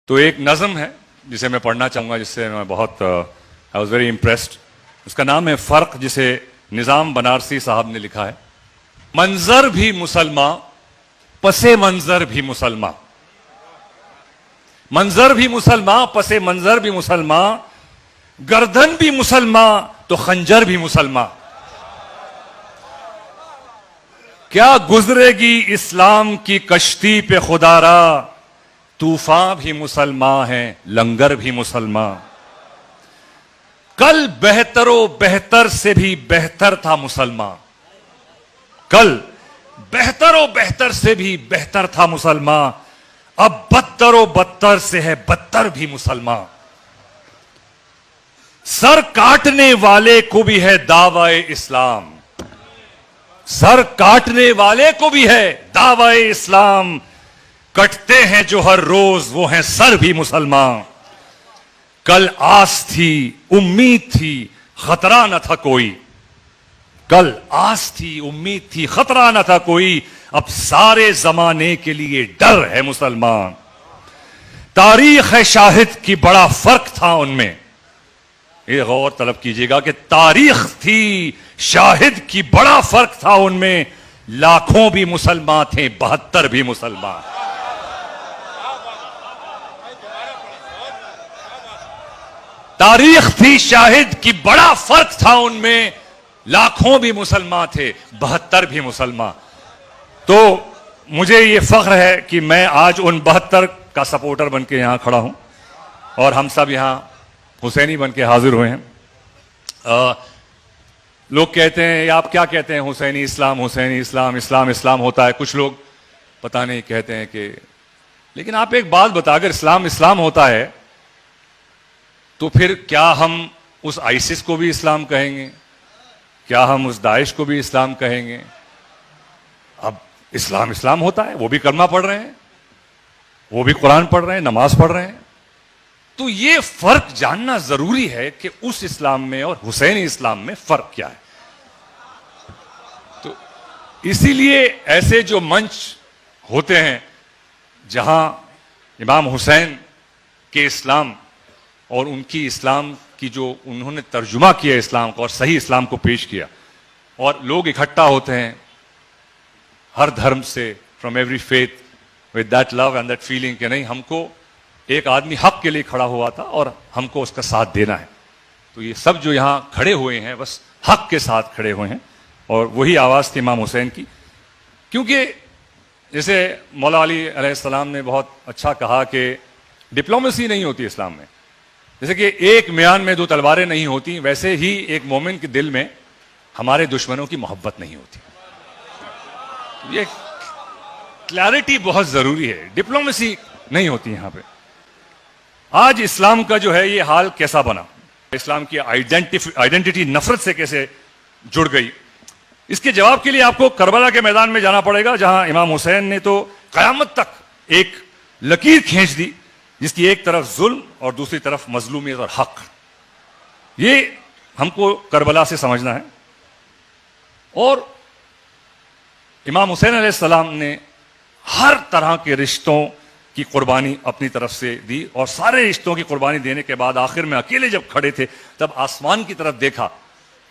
तो एक नज़म है जिसे मैं पढ़ना चाहूंगा, जिससे मैं बहुत आई वॉज वेरी इम्प्रेस्ड। उसका नाम है फर्क, जिसे निज़ाम बनारसी साहब ने लिखा है। मंजर भी मुसलमान, पसे मंजर भी मुसलमान, मंजर भी मुसलमान, पसे मंजर भी मुसलमान, गर्दन भी मुसलमान तो खंजर भी मुसलमान। क्या गुजरेगी इस्लाम की कश्ती पे खुदारा, तूफान भी मुसलमान है, लंगर भी मुसलमान। कल बेहतरो बेहतर से भी बेहतर था मुसलमान, कल बेहतरो बेहतर से भी बेहतर था मुसलमान, अब बदतरो बदतर से है बदतर भी मुसलमान। सर काटने वाले को भी है दावाए इस्लाम, सर काटने वाले को भी है दावाए इस्लाम, कटते हैं जो हर रोज वो हैं सर भी मुसलमान। कल आस थी उम्मीद थी खतरा न था कोई, कल आस थी उम्मीद थी खतरा न था कोई, अब सारे जमाने के लिए डर है मुसलमान। तारीख है शाहिद की बड़ा फर्क था उनमें, ये गौर तलब कीजिएगा कि तारीख थी शाहिद की बड़ा फर्क था उनमें, लाखों भी मुसलमान थे 72 भी मुसलमान। तारीख थी शाहिद की बड़ा फर्क था उनमें, लाखों भी मुसलमान थे 72 भी मुसलमान। तो मुझे ये फख्र है कि मैं आज उन 72 का सपोर्टर बन के यहां खड़ा हूं और हम सब यहां हुसैनी बन के हाजिर हुए हैं। लोग कहते हैं, आप क्या कहते हैं, हुसैनी इस्लाम, हुसैनी इस्लाम, इस्लाम इस्लाम होता है। कुछ लोग पता नहीं कहते हैं कि, लेकिन आप एक बात बता, अगर इस्लाम इस्लाम होता है तो फिर क्या हम उस आइसिस को भी इस्लाम कहेंगे? क्या हम उस दाइश को भी इस्लाम कहेंगे? अब इस्लाम इस्लाम होता है, वो भी कलमा पढ़ रहे हैं, वो भी कुरान पढ़ रहे हैं, नमाज पढ़ रहे हैं। तो ये फर्क जानना जरूरी है कि उस इस्लाम में और हुसैनी इस्लाम में फर्क क्या है। तो इसीलिए ऐसे जो मंच होते हैं जहां इमाम हुसैन के इस्लाम और उनकी इस्लाम की जो उन्होंने तर्जुमा किया इस्लाम को और सही इस्लाम को पेश किया, और लोग इकट्ठा होते हैं हर धर्म से, from every faith, with that love and that feeling कि नहीं, हमको एक आदमी हक के लिए खड़ा हुआ था और हमको उसका साथ देना है। तो ये सब जो यहां खड़े हुए हैं बस हक के साथ खड़े हुए हैं, और वही आवाज थी इमाम हुसैन की। क्योंकि जैसे मौला अली अलैहिस्सलाम ने बहुत अच्छा कहा कि डिप्लोमेसी नहीं होती इस्लाम में। जैसे कि एक म्यान में 2 तलवारें नहीं होती, वैसे ही एक मोमिन के दिल में हमारे दुश्मनों की मोहब्बत नहीं होती। ये क्लैरिटी बहुत जरूरी है, डिप्लोमेसी नहीं होती यहां पे। आज इस्लाम का जो है ये हाल कैसा बना, इस्लाम की आइडेंटिटी नफरत से कैसे जुड़ गई, इसके जवाब के लिए आपको करबला के मैदान में जाना पड़ेगा, जहां इमाम हुसैन ने तो कयामत तक एक लकीर खींच दी, जिसकी एक तरफ जुल्म और दूसरी तरफ मजलूमियत और हक। ये हमको करबला से समझना है। और इमाम हुसैन अलैहिस्सलाम ने हर तरह के रिश्तों की कुर्बानी अपनी तरफ से दी, और सारे रिश्तों की कुर्बानी देने के बाद आखिर में अकेले जब खड़े थे तब आसमान की तरफ देखा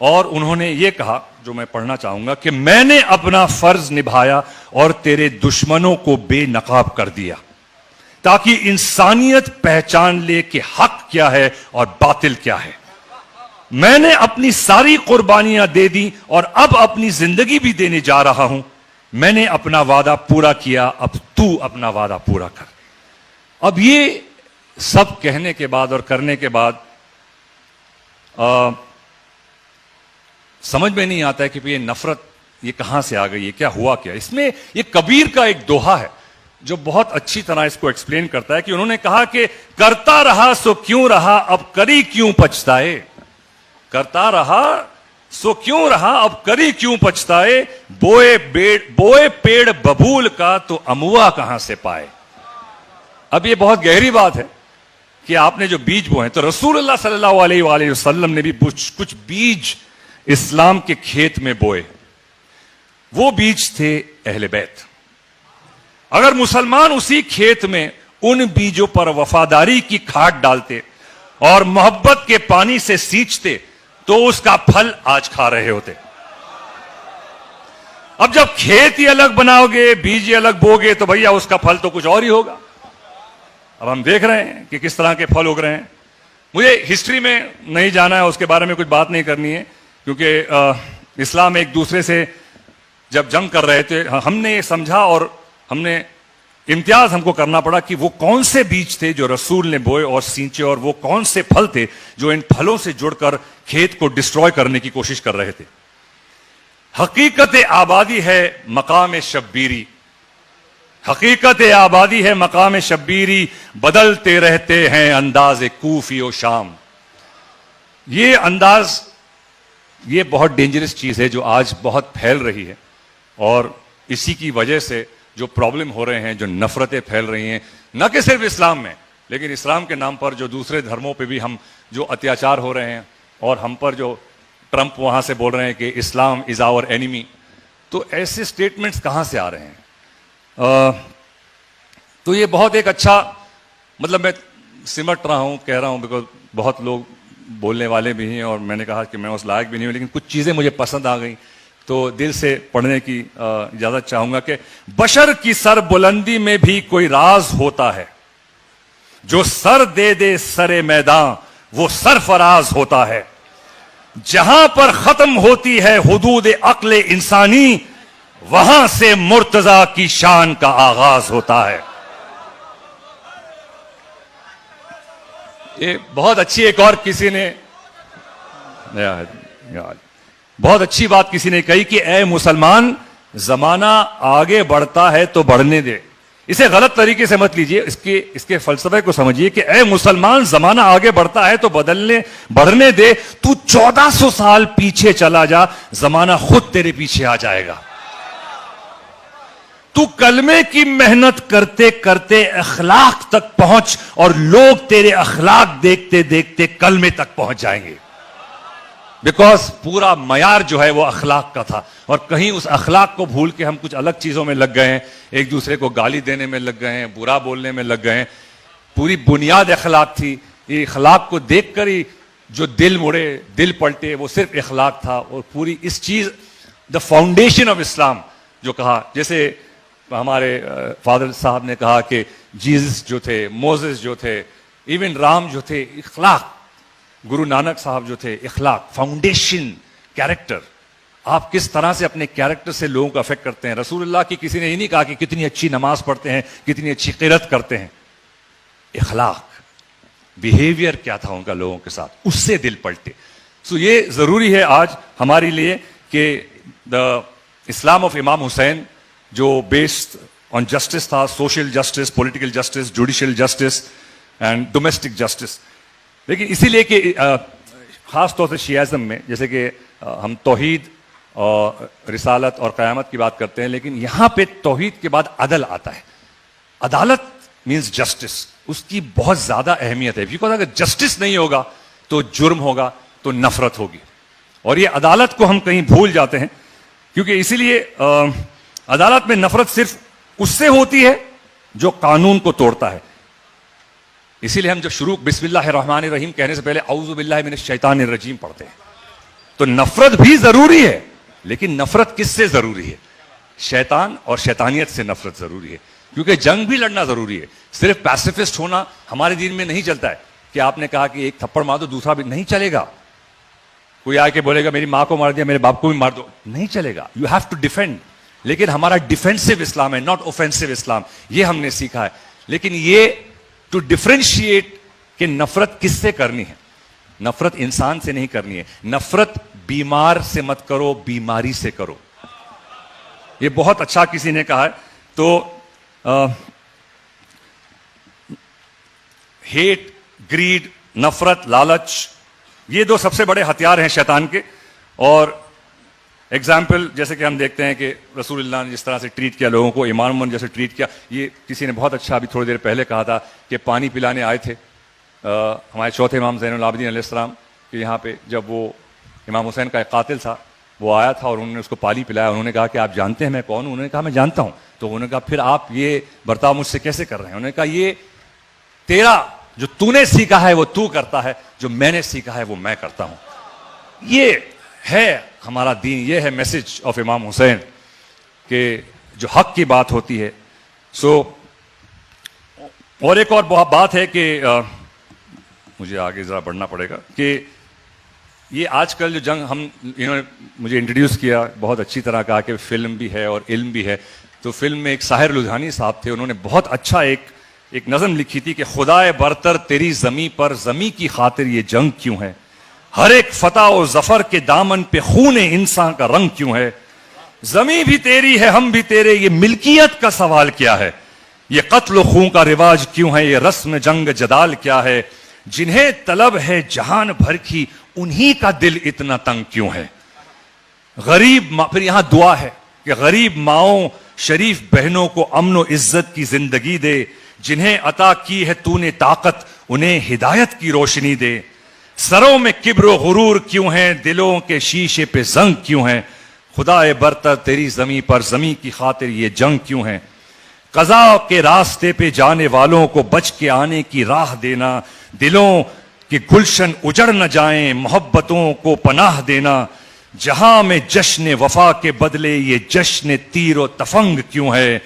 और उन्होंने ये कहा, जो मैं पढ़ना चाहूंगा, कि मैंने अपना फर्ज निभाया और तेरे दुश्मनों को बेनकाब कर दिया, ताकि इंसानियत पहचान ले कि हक क्या है और बातिल क्या है। मैंने अपनी सारी कुर्बानियां दे दी और अब अपनी जिंदगी भी देने जा रहा हूं। मैंने अपना वादा पूरा किया, अब तू अपना वादा पूरा कर। अब ये सब कहने के बाद और करने के बाद समझ में नहीं आता है कि ये नफरत ये कहां से आ गई, ये क्या हुआ क्या। इसमें ये कबीर का एक दोहा है जो बहुत अच्छी तरह इसको एक्सप्लेन करता है, कि उन्होंने कहा कि करता रहा सो क्यों रहा, अब करी क्यों पछताए। करता रहा सो क्यों रहा, अब करी क्यों पछताए, बोए पेड़ बबूल का तो अमुआ कहां से पाए। अब ये बहुत गहरी बात है कि आपने जो बीज बोए, तो रसूलुल्लाह सल्लल्लाहु अलैहि वसल्लम ने भी कुछ बीज इस्लाम के खेत में बोए। वो बीज थे अहले बैत। अगर मुसलमान उसी खेत में उन बीजों पर वफादारी की खाद डालते और मोहब्बत के पानी से सींचते तो उसका फल आज खा रहे होते। अब जब खेत ही अलग बनाओगे, बीज ही अलग बोगे, तो भैया उसका फल तो कुछ और ही होगा। अब हम देख रहे हैं कि किस तरह के फल उग रहे हैं। मुझे हिस्ट्री में नहीं जाना है, उसके बारे में कुछ बात नहीं करनी है, क्योंकि इस्लाम एक दूसरे से जब जंग कर रहे थे, हमने ये समझा और हमने इम्तियाज हमको करना पड़ा कि वो कौन से बीज थे जो रसूल ने बोए और सींचे, और वो कौन से फल थे जो इन फलों से जुड़कर खेत को डिस्ट्रॉय करने की कोशिश कर रहे थे। हकीकत आबादी है मकाम शब्बीरी, हकीकत आबादी है मकाम शब्बीरी, बदलते रहते हैं अंदाज कूफी और शाम। ये अंदाज, ये बहुत डेंजरस चीज है जो आज बहुत फैल रही है, और इसी की वजह से जो प्रॉब्लम हो रहे हैं, जो नफरतें फैल रही हैं, न कि सिर्फ इस्लाम में, लेकिन इस्लाम के नाम पर जो दूसरे धर्मों पे भी हम जो अत्याचार हो रहे हैं, और हम पर जो ट्रंप वहां से बोल रहे हैं कि इस्लाम इज आवर एनिमी, तो ऐसे स्टेटमेंट्स कहां से आ रहे हैं? तो ये बहुत एक अच्छा, मतलब मैं सिमट रहा हूं, कह रहा हूं, बिकॉज बहुत लोग बोलने वाले भी हैं और मैंने कहा कि मैं उस लायक भी नहीं हूं, लेकिन कुछ चीजें मुझे पसंद आ गई तो दिल से पढ़ने की इजाजत चाहूंगा कि बशर की सर बुलंदी में भी कोई राज होता है, जो सर दे दे सरे मैदान वो सरफराज होता है। जहां पर खत्म होती है हुदूद अक्ल इंसानी, वहां से मुर्तजा की शान का आगाज होता है। ये बहुत अच्छी एक और किसी ने बहुत अच्छी बात किसी ने कही कि ए मुसलमान, जमाना आगे बढ़ता है तो बढ़ने दे। इसे गलत तरीके से मत लीजिए, इसके फलसफे को समझिए कि ए मुसलमान, जमाना आगे बढ़ता है तो बढ़ने दे। तू 1400 साल पीछे चला जा, जमाना खुद तेरे पीछे आ जाएगा। तू कलमे की मेहनत करते करते अखलाक तक पहुंच, और लोग तेरे अखलाक देखते देखते कलमे तक पहुंच जाएंगे। बिकॉज पूरा मयार जो है वो अखलाक का था, और कहीं उस अखलाक को भूल के हम कुछ अलग चीजों में लग गए हैं, एक दूसरे को गाली देने में लग गए हैं, बुरा बोलने में लग गए हैं। पूरी बुनियाद अखलाक थी। ये अखलाक को देखकर ही जो दिल मुड़े, दिल पलटे, वो सिर्फ अखलाक था। और पूरी इस चीज, द फाउंडेशन ऑफ इस्लाम जो कहा, जैसे हमारे फादर साहब ने कहा कि जीसस जो थे, मोसेस जो थे, इवन राम जो थे, इखलाक, गुरु नानक साहब जो थे, इखलाक, फाउंडेशन, कैरेक्टर। आप किस तरह से अपने कैरेक्टर से लोगों को अफेक्ट करते हैं। रसूलुल्लाह की किसी ने ये नहीं कहा कि कितनी अच्छी नमाज पढ़ते हैं, कितनी अच्छी क़िरात करते हैं। इखलाक, बिहेवियर क्या था उनका लोगों के साथ, उससे दिल पलटे। सो ये जरूरी है आज हमारे लिए कि द इस्लाम ऑफ इमाम हुसैन, जो बेस्ड ऑन जस्टिस था, social justice, political justice, judicial justice and domestic justice. लेकिन इसीलिए कि खास तौर से शियाज़म में, जैसे कि हम तौहीद और रिसालत और क़यामत की बात करते हैं, लेकिन यहां पे तौहीद के बाद अदल आता है। अदालत मीन्स जस्टिस, उसकी बहुत ज्यादा अहमियत है। बिकॉज अगर जस्टिस नहीं होगा तो जुर्म होगा, तो नफरत होगी, और ये अदालत को हम कहीं भूल जाते हैं। क्योंकि इसीलिए अदालत में नफरत सिर्फ उससे होती है जो कानून को तोड़ता है। इसीलिए हम जब शुरू बिस्मिल्लाहिर्रहमानिर्रहीम कहने से पहले औज़ु बिल्लाहि मिनश शैतानिर रजीम पढ़ते हैं। तो नफरत भी जरूरी है, लेकिन नफरत किससे जरूरी है? शैतान और शैतानियत से नफरत जरूरी है। क्योंकि जंग भी लड़ना जरूरी है। सिर्फ पैसिफिस्ट होना हमारे दीन में नहीं चलता है कि आपने कहा कि एक थप्पड़ मार दो, दूसरा भी नहीं चलेगा। कोई आके बोलेगा मेरी मां को मार दिया, मेरे बाप को भी मार दो, नहीं चलेगा। You have to defend. लेकिन हमारा डिफेंसिव इस्लाम है, नॉट ऑफेंसिव इस्लाम, ये हमने सीखा है। लेकिन ये टू डिफरेंशिएट कि नफरत किससे करनी है। नफरत इंसान से नहीं करनी है। नफरत बीमार से मत करो, बीमारी से करो। ये बहुत अच्छा किसी ने कहा है। तो हेट, ग्रीड, नफरत, लालच, ये दो सबसे बड़े हथियार हैं शैतान के। और एग्जाम्पल जैसे कि हम देखते हैं कि रसूलुल्लाह ने जिस तरह से ट्रीट किया लोगों को, इमाम उमर जैसे ट्रीट किया। ये किसी ने बहुत अच्छा अभी थोड़ी देर पहले कहा था कि पानी पिलाने आए थे हमारे चौथे इमाम ज़ैनुल आबिदीन अलैहिस्सलाम कि यहाँ पे जब वो इमाम हुसैन का एक कातिल था, वो आया था और उन्होंने उसको पानी पिलाया। उन्होंने कहा कि आप जानते हैं मैं कौन हूँ? उन्होंने कहा मैं जानता हूँ। तो उन्होंने कहा फिर आप ये बर्ताव मुझसे कैसे कर रहे हैं? उन्होंने कहा ये तेरा जो तूने सीखा है वो तू करता है, जो मैंने सीखा है वो मैं करता हूं। ये है हमारा दीन, ये है मैसेज ऑफ इमाम हुसैन कि जो हक की बात होती है। और एक और बहुत बात है कि मुझे आगे जरा बढ़ना पड़ेगा कि ये आजकल जो जंग हम इन्होंने मुझे इंट्रोड्यूस किया, बहुत अच्छी तरह कहा कि फिल्म भी है और इल्म भी है। तो फिल्म में एक साहिर लुधियानी साहब थे, उन्होंने बहुत अच्छा एक नज़म लिखी थी कि खुदाए बरतर तेरी ज़मी पर ज़मी की खातिर ये जंग क्यों है, हर एक फतह और जफर के दामन पे खून इंसान का रंग क्यों है, ज़मी भी तेरी है हम भी तेरे, ये मिल्कियत का सवाल क्या है, ये कत्ल खून का रिवाज क्यों है, ये रस्म जंग जदाल क्या है, जिन्हें तलब है जहान भर की उन्हीं का दिल इतना तंग क्यों है। गरीब माँ, फिर यहां दुआ है कि गरीब माओं शरीफ बहनों को अमन व इज्जत की जिंदगी दे, जिन्हें अता की है तूने ताकत उन्हें हिदायत की रोशनी दे, सरों में किब्र व गुरूर क्यों है, दिलों के शीशे पे जंग क्यों है, खुदाए बरतर तेरी जमी पर जमी की खातिर ये जंग क्यों है, कज़ा के रास्ते पे जाने वालों को बच के आने की राह देना, दिलों के गुलशन उजड़ न जाएं मोहब्बतों को पनाह देना, जहां में जश्न वफा के बदले ये जश्न तीर व तफंग क्यों है,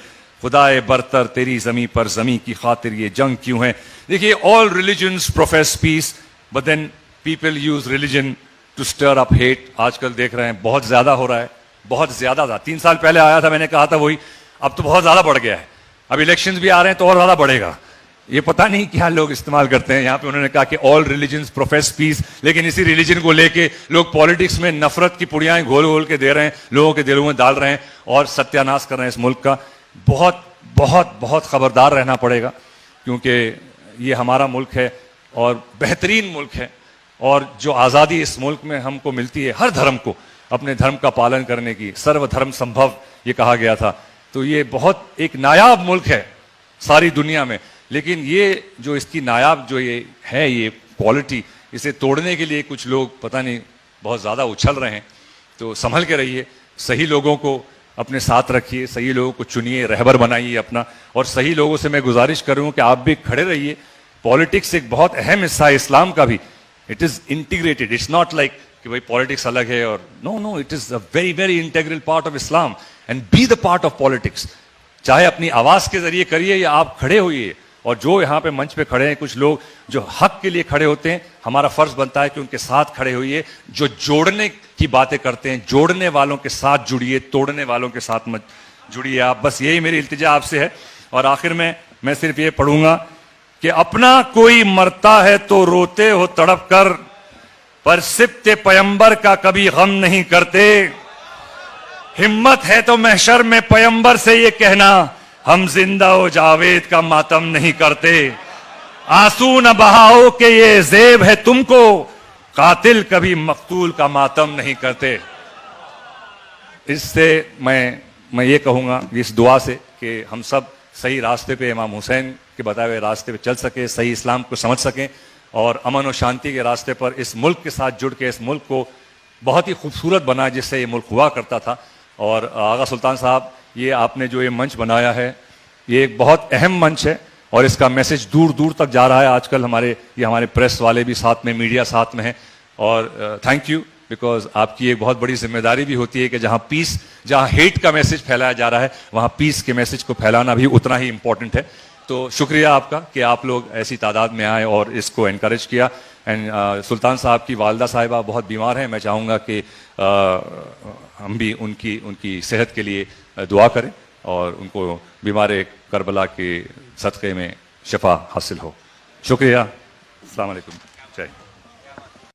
खुदाए बरतर तेरी जमी पर जमी की खातिर ये जंग क्यों है। देखिए, all religions profess peace but then people use religion to stir up hate. आजकल देख रहे हैं बहुत ज्यादा हो रहा है, बहुत ज्यादा था। 3 साल पहले आया था, मैंने कहा था वही, अब तो बहुत ज्यादा बढ़ गया है। अब इलेक्शंस भी आ रहे हैं तो और ज्यादा बढ़ेगा। ये पता नहीं क्या लोग इस्तेमाल करते हैं। यहां पे उन्होंने कहा कि ऑल रिलीजन्स प्रोफेस पीस, लेकिन इसी रिलीजन को लेके लोग पॉलिटिक्स में नफरत की पुड़ियाएं घोल घोल के दे रहे हैं, लोगों के दिलों में डाल रहे हैं और सत्यानाश कर रहे हैं इस मुल्क का। बहुत बहुत बहुत खबरदार रहना पड़ेगा, क्योंकि ये हमारा मुल्क है और बेहतरीन मुल्क है, और जो आज़ादी इस मुल्क में हमको मिलती है हर धर्म को अपने धर्म का पालन करने की, सर्वधर्म संभव ये कहा गया था। तो ये बहुत एक नायाब मुल्क है सारी दुनिया में, लेकिन ये जो इसकी नायाब जो ये है, ये क्वालिटी, इसे तोड़ने के लिए कुछ लोग पता नहीं बहुत ज़्यादा उछल रहे हैं। तो संभल के रहिए, सही लोगों को अपने साथ रखिए, सही लोगों को चुनिए, रहबर बनाइए अपना, और सही लोगों से मैं गुजारिश करूँ कि आप भी खड़े रहिए। पॉलिटिक्स एक बहुत अहम हिस्सा है इस्लाम का भी। It is integrated, it's not like कि भाई पॉलिटिक्स अलग है और no, it is a very very integral part of Islam and be the part of politics. चाहे अपनी आवाज के जरिए करिए या आप खड़े होइए, और जो यहाँ पे मंच पे खड़े हैं कुछ लोग जो हक के लिए खड़े होते हैं, हमारा फर्ज बनता है कि उनके साथ खड़े होइए। जो जोड़ने की बातें करते हैं, जोड़ने वालों के साथ जुड़िए, तोड़ने वालों के साथ मत जुड़िए आप। बस यही मेरी इल्तिजा आपसे है। और आखिर में मैं सिर्फ ये पढ़ूंगा कि अपना कोई मरता है तो रोते हो तड़प कर, पर सिब्ते पैगंबर का कभी गम नहीं करते। हिम्मत है तो महशर में पैगंबर से ये कहना, हम जिंदा हो जावेद का मातम नहीं करते। आंसू न बहाओ के ये जेब है तुमको, कातिल कभी मकतूल का मातम नहीं करते। इससे मैं ये कहूंगा इस दुआ से कि हम सब सही रास्ते पे, इमाम हुसैन के बताए हुए रास्ते पे चल सके, सही इस्लाम को समझ सकें और अमन और शांति के रास्ते पर इस मुल्क के साथ जुड़ के इस मुल्क को बहुत ही खूबसूरत बनाए जिससे ये मुल्क हुआ करता था। और आगा सुल्तान साहब, ये आपने जो ये मंच बनाया है, ये एक बहुत अहम मंच है और इसका मैसेज दूर दूर तक जा रहा है। आजकल हमारे प्रेस वाले भी साथ में, मीडिया साथ में है, और थैंक यू, बिकॉज आपकी एक बहुत बड़ी जिम्मेदारी भी होती है कि जहां हेट का मैसेज फैलाया जा रहा है, वहां पीस के मैसेज को फैलाना भी उतना ही इंपॉर्टेंट है। तो शुक्रिया आपका कि आप लोग ऐसी तादाद में आए और इसको एनकरेज किया। एंड सुल्तान साहब की वालदा साहिबा बहुत बीमार हैं, मैं चाहूँगा कि हम भी उनकी सेहत के लिए दुआ करें और उनको बीमार करबला के सदक़े में शफा हासिल हो। शुक्रिया। अस्सलाम वालेकुम। जय।